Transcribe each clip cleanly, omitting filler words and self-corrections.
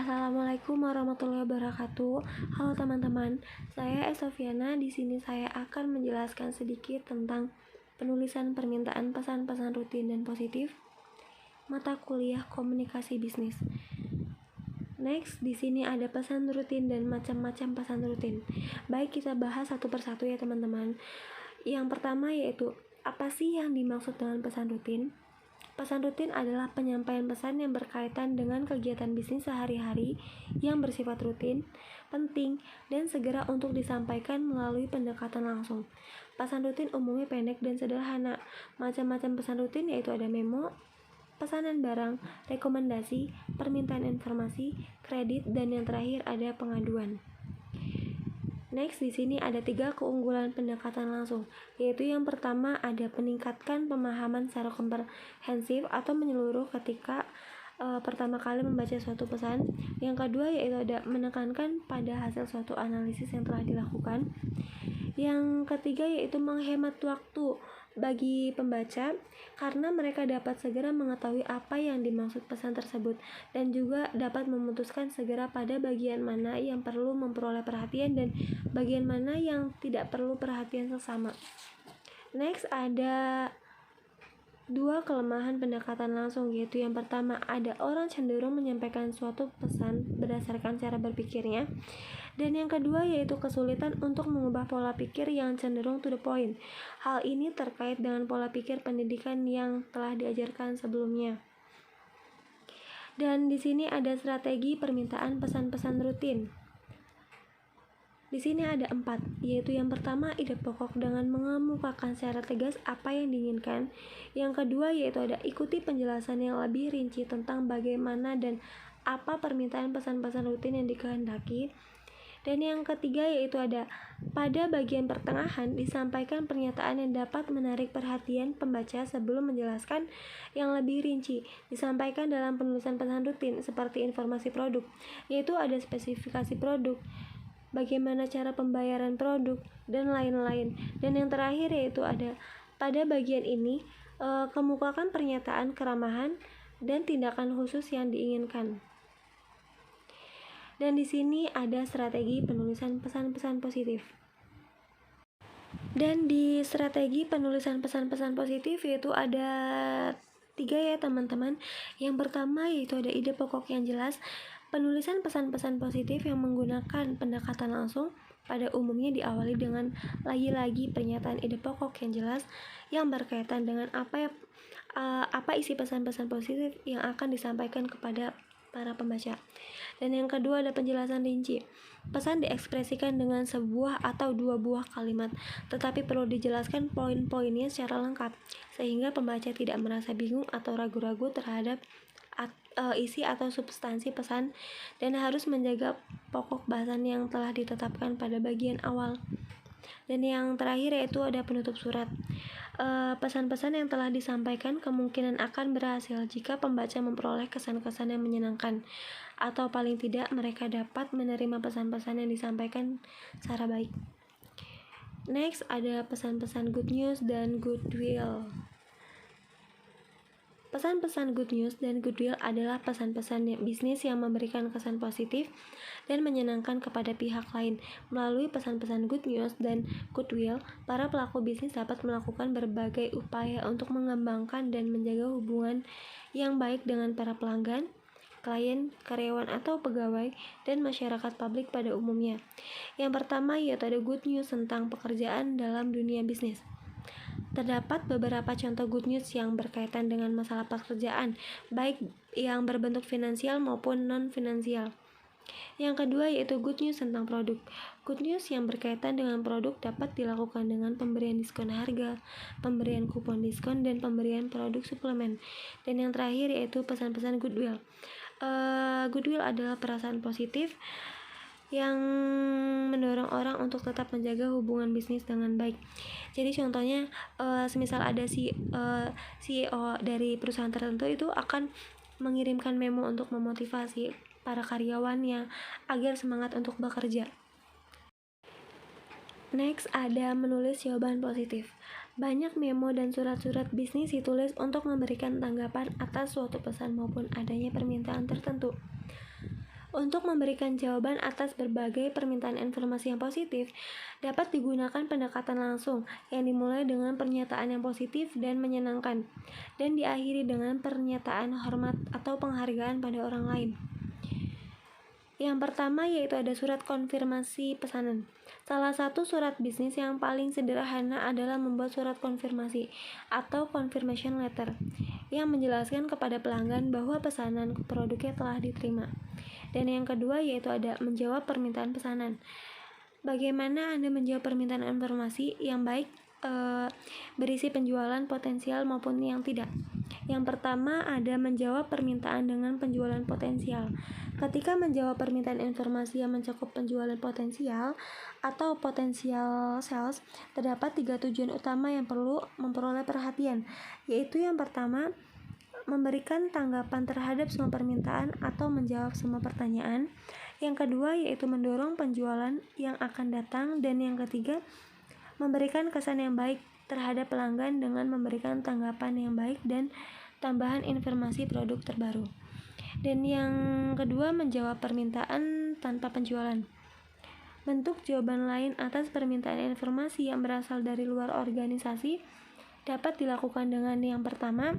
Assalamualaikum warahmatullahi wabarakatuh. Halo teman-teman, saya Sofiana. Di sini saya akan menjelaskan sedikit tentang penulisan permintaan pesan-pesan rutin dan positif mata kuliah komunikasi bisnis. Next, di sini ada pesan rutin dan macam-macam pesan rutin. Baik, kita bahas satu persatu ya teman-teman. Yang pertama yaitu, apa sih yang dimaksud dengan pesan rutin? Pesan rutin adalah penyampaian pesan yang berkaitan dengan kegiatan bisnis sehari-hari yang bersifat rutin, penting, dan segera untuk disampaikan melalui pendekatan langsung. Pesan rutin umumnya pendek dan sederhana. Macam-macam pesan rutin yaitu ada memo, pesanan barang, rekomendasi, permintaan informasi, kredit, dan yang terakhir ada pengaduan. Next, di sini ada 3 keunggulan pendekatan langsung, yaitu yang pertama ada meningkatkan pemahaman secara komprehensif atau menyeluruh ketika pertama kali membaca suatu pesan. Yang kedua yaitu ada menekankan pada hasil suatu analisis yang telah dilakukan. Yang ketiga yaitu menghemat waktu bagi pembaca karena mereka dapat segera mengetahui apa yang dimaksud pesan tersebut dan juga dapat memutuskan segera pada bagian mana yang perlu memperoleh perhatian dan bagian mana yang tidak perlu perhatian sesama. Next, ada 2 kelemahan pendekatan langsung, yaitu yang pertama ada orang cenderung menyampaikan suatu pesan berdasarkan cara berpikirnya, dan yang kedua yaitu kesulitan untuk mengubah pola pikir yang cenderung to the point. Hal ini terkait dengan pola pikir pendidikan yang telah diajarkan sebelumnya. Dan di sini ada strategi permintaan pesan-pesan rutin. Di sini ada 4, yaitu yang pertama ide pokok dengan mengemukakan secara tegas apa yang diinginkan. Yang kedua yaitu ada ikuti penjelasan yang lebih rinci tentang bagaimana dan apa permintaan pesan-pesan rutin yang dikehendaki. Dan yang ketiga yaitu ada pada bagian pertengahan disampaikan pernyataan yang dapat menarik perhatian pembaca sebelum menjelaskan yang lebih rinci. Disampaikan dalam penulisan pesan rutin seperti informasi produk, yaitu ada spesifikasi produk, bagaimana cara pembayaran produk, dan lain-lain. Dan yang terakhir yaitu ada pada bagian ini kemukakan pernyataan keramahan dan tindakan khusus yang diinginkan. Dan di sini ada strategi penulisan pesan-pesan positif. Dan di strategi penulisan pesan-pesan positif yaitu ada 3 ya teman-teman. Yang pertama yaitu ada ide pokok yang jelas. Penulisan pesan-pesan positif yang menggunakan pendekatan langsung pada umumnya diawali dengan lagi-lagi pernyataan ide pokok yang jelas yang berkaitan dengan apa isi pesan-pesan positif yang akan disampaikan kepada para pembaca. Dan yang kedua ada penjelasan rinci. Pesan diekspresikan dengan sebuah atau 2 buah kalimat, tetapi perlu dijelaskan poin-poinnya secara lengkap sehingga pembaca tidak merasa bingung atau ragu-ragu terhadap isi atau substansi pesan, dan harus menjaga pokok bahasan yang telah ditetapkan pada bagian awal. Dan yang terakhir yaitu ada penutup surat. Pesan-pesan yang telah disampaikan kemungkinan akan berhasil jika pembaca memperoleh kesan-kesan yang menyenangkan, atau paling tidak mereka dapat menerima pesan-pesan yang disampaikan secara baik. Next, ada pesan-pesan good news dan goodwill. Pesan-pesan good news dan goodwill adalah pesan-pesan bisnis yang memberikan kesan positif dan menyenangkan kepada pihak lain. Melalui pesan-pesan good news dan goodwill, para pelaku bisnis dapat melakukan berbagai upaya untuk mengembangkan dan menjaga hubungan yang baik dengan para pelanggan, klien, karyawan atau pegawai, dan masyarakat publik pada umumnya. Yang pertama yaitu ada good news tentang pekerjaan dalam dunia bisnis. Terdapat beberapa contoh good news yang berkaitan dengan masalah pekerjaan, baik yang berbentuk finansial maupun non-finansial. Yang kedua yaitu good news tentang produk. Good news yang berkaitan dengan produk dapat dilakukan dengan pemberian diskon harga, pemberian kupon diskon, dan pemberian produk suplemen. Dan yang terakhir yaitu pesan-pesan goodwill. Goodwill adalah perasaan positif yang mendorong orang untuk tetap menjaga hubungan bisnis dengan baik. Jadi contohnya semisal ada CEO dari perusahaan tertentu itu akan mengirimkan memo untuk memotivasi para karyawannya agar semangat untuk bekerja. Next, ada menulis jawaban positif. Banyak memo dan surat-surat bisnis ditulis untuk memberikan tanggapan atas suatu pesan maupun adanya permintaan tertentu. Untuk memberikan jawaban atas berbagai permintaan informasi yang positif, dapat digunakan pendekatan langsung yang dimulai dengan pernyataan yang positif dan menyenangkan, dan diakhiri dengan pernyataan hormat atau penghargaan pada orang lain. Yang pertama yaitu ada surat konfirmasi pesanan. Salah satu surat bisnis yang paling sederhana adalah membuat surat konfirmasi atau confirmation letter yang menjelaskan kepada pelanggan bahwa pesanan produknya telah diterima. Dan yang kedua yaitu ada menjawab permintaan pesanan. Bagaimana Anda menjawab permintaan informasi yang baik berisi penjualan potensial maupun yang tidak. Yang pertama ada menjawab permintaan dengan penjualan potensial. Ketika menjawab permintaan informasi yang mencakup penjualan potensial atau potensial sales, terdapat 3 tujuan utama yang perlu memperoleh perhatian, yaitu yang pertama, memberikan tanggapan terhadap semua permintaan atau menjawab semua pertanyaan. Yang kedua yaitu mendorong penjualan yang akan datang, dan yang ketiga memberikan kesan yang baik terhadap pelanggan dengan memberikan tanggapan yang baik dan tambahan informasi produk terbaru. Dan yang kedua menjawab permintaan tanpa penjualan. Bentuk jawaban lain atas permintaan informasi yang berasal dari luar organisasi dapat dilakukan dengan yang pertama,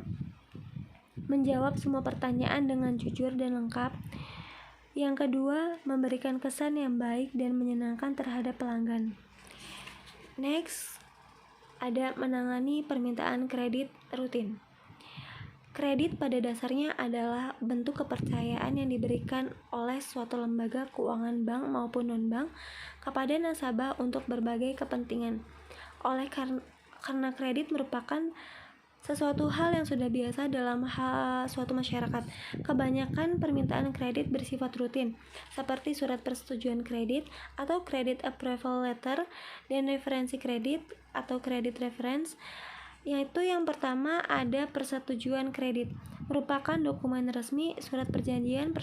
menjawab semua pertanyaan dengan jujur dan lengkap. Yang kedua, memberikan kesan yang baik dan menyenangkan terhadap pelanggan. Next, ada menangani permintaan kredit rutin. Kredit pada dasarnya adalah bentuk kepercayaan yang diberikan oleh suatu lembaga keuangan bank maupun non-bank kepada nasabah untuk berbagai kepentingan. Karena kredit merupakan sesuatu hal yang sudah biasa dalam suatu masyarakat. Kebanyakan permintaan kredit bersifat rutin, seperti surat persetujuan kredit atau credit approval letter, dan referensi kredit atau credit reference. Yaitu yang pertama ada persetujuan kredit, merupakan dokumen resmi. Surat perjanjian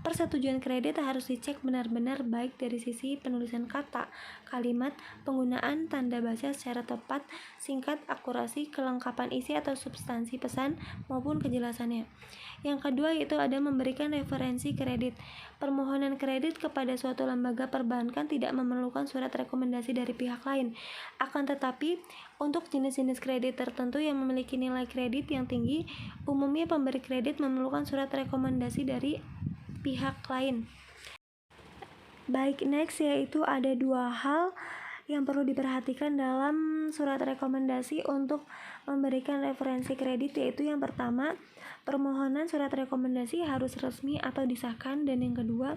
persetujuan kredit harus dicek benar-benar baik dari sisi penulisan kata, kalimat, penggunaan tanda bahasa secara tepat, singkat, akurasi, kelengkapan isi atau substansi pesan maupun kejelasannya. Yang kedua yaitu ada memberikan referensi kredit. Permohonan kredit kepada suatu lembaga perbankan tidak memerlukan surat rekomendasi dari pihak lain. Akan tetapi, untuk jenis-jenis kredit tertentu yang memiliki nilai kredit yang tinggi, umumnya pemberi kredit memerlukan surat rekomendasi dari pihak lain. Baik, next yaitu ada 2 hal yang perlu diperhatikan dalam surat rekomendasi untuk memberikan referensi kredit, yaitu yang pertama, permohonan surat rekomendasi harus resmi atau disahkan, dan yang kedua,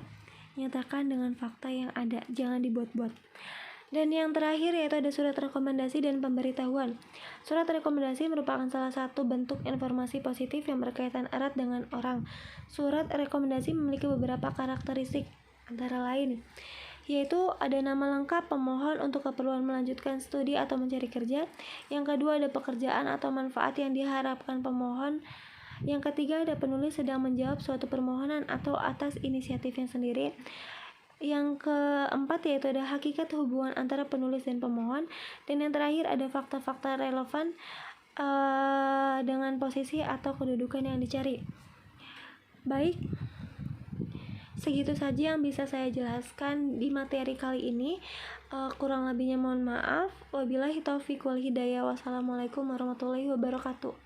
nyatakan dengan fakta yang ada, jangan dibuat-buat. Dan yang terakhir yaitu ada surat rekomendasi dan pemberitahuan. Surat rekomendasi merupakan salah satu bentuk informasi positif yang berkaitan erat dengan orang. Surat rekomendasi memiliki beberapa karakteristik, antara lain yaitu ada nama lengkap pemohon untuk keperluan melanjutkan studi atau mencari kerja. Yang kedua ada pekerjaan atau manfaat yang diharapkan pemohon. Yang ketiga ada penulis sedang menjawab suatu permohonan atau atas inisiatifnya sendiri. Yang keempat yaitu ada hakikat hubungan antara penulis dan pemohon. Dan yang terakhir ada fakta-fakta relevan dengan posisi atau kedudukan yang dicari. Baik, segitu saja yang bisa saya jelaskan di materi kali ini. Kurang lebihnya mohon maaf. Wabillahi taufiq wal hidayah. Wassalamualaikum warahmatullahi wabarakatuh.